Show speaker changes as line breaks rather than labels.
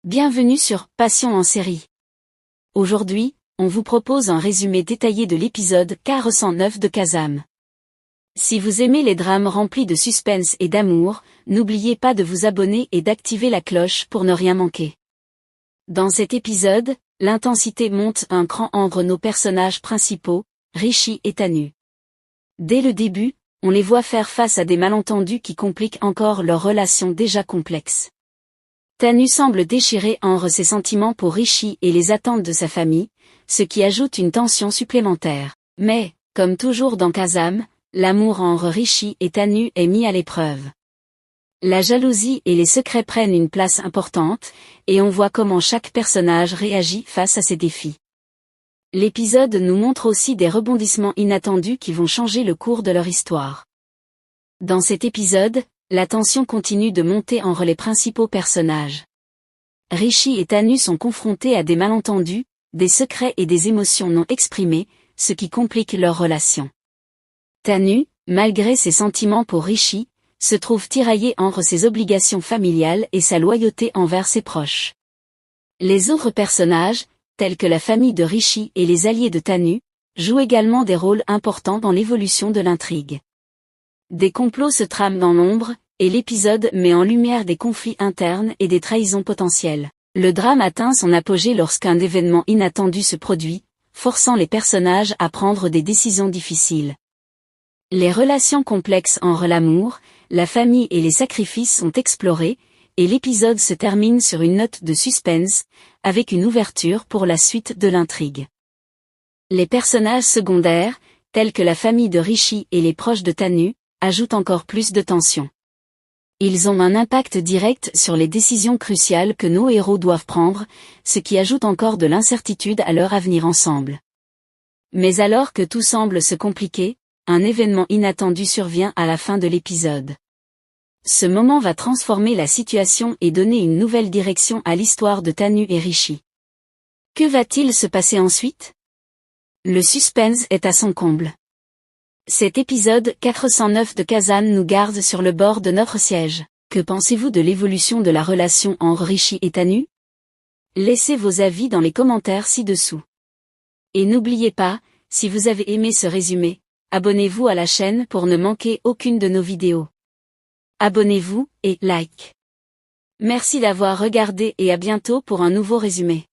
Bienvenue sur Passion en série. Aujourd'hui, on vous propose un résumé détaillé de l'épisode 49 de Kazam. Si vous aimez les drames remplis de suspense et d'amour, n'oubliez pas de vous abonner et d'activer la cloche pour ne rien manquer. Dans cet épisode, l'intensité monte un cran entre nos personnages principaux, Rishi et Tanu. Dès le début, on les voit faire face à des malentendus qui compliquent encore leur relation déjà complexe. Tanu semble déchiré entre ses sentiments pour Rishi et les attentes de sa famille, ce qui ajoute une tension supplémentaire. Mais, comme toujours dans Kazam, l'amour entre Rishi et Tanu est mis à l'épreuve. La jalousie et les secrets prennent une place importante, et on voit comment chaque personnage réagit face à ces défis. L'épisode nous montre aussi des rebondissements inattendus qui vont changer le cours de leur histoire. Dans cet épisode, la tension continue de monter entre les principaux personnages. Rishi et Tanu sont confrontés à des malentendus, des secrets et des émotions non exprimées, ce qui complique leur relation. Tanu, malgré ses sentiments pour Rishi, se trouve tiraillée entre ses obligations familiales et sa loyauté envers ses proches. Les autres personnages, tels que la famille de Rishi et les alliés de Tanu, jouent également des rôles importants dans l'évolution de l'intrigue. Des complots se trament dans l'ombre, et l'épisode met en lumière des conflits internes et des trahisons potentielles. Le drame atteint son apogée lorsqu'un événement inattendu se produit, forçant les personnages à prendre des décisions difficiles. Les relations complexes entre l'amour, la famille et les sacrifices sont explorées, et l'épisode se termine sur une note de suspense, avec une ouverture pour la suite de l'intrigue. Les personnages secondaires, tels que la famille de Rishi et les proches de Tanu, ajoutent encore plus de tension. Ils ont un impact direct sur les décisions cruciales que nos héros doivent prendre, ce qui ajoute encore de l'incertitude à leur avenir ensemble. Mais alors que tout semble se compliquer, un événement inattendu survient à la fin de l'épisode. Ce moment va transformer la situation et donner une nouvelle direction à l'histoire de Tanu et Rishi. Que va-t-il se passer ensuite? Le suspense est à son comble. Cet épisode 409 de Kazam nous garde sur le bord de notre siège. Que pensez-vous de l'évolution de la relation entre Rishi et Tanu? Laissez vos avis dans les commentaires ci-dessous. Et n'oubliez pas, si vous avez aimé ce résumé, abonnez-vous à la chaîne pour ne manquer aucune de nos vidéos. Abonnez-vous et like. Merci d'avoir regardé et à bientôt pour un nouveau résumé.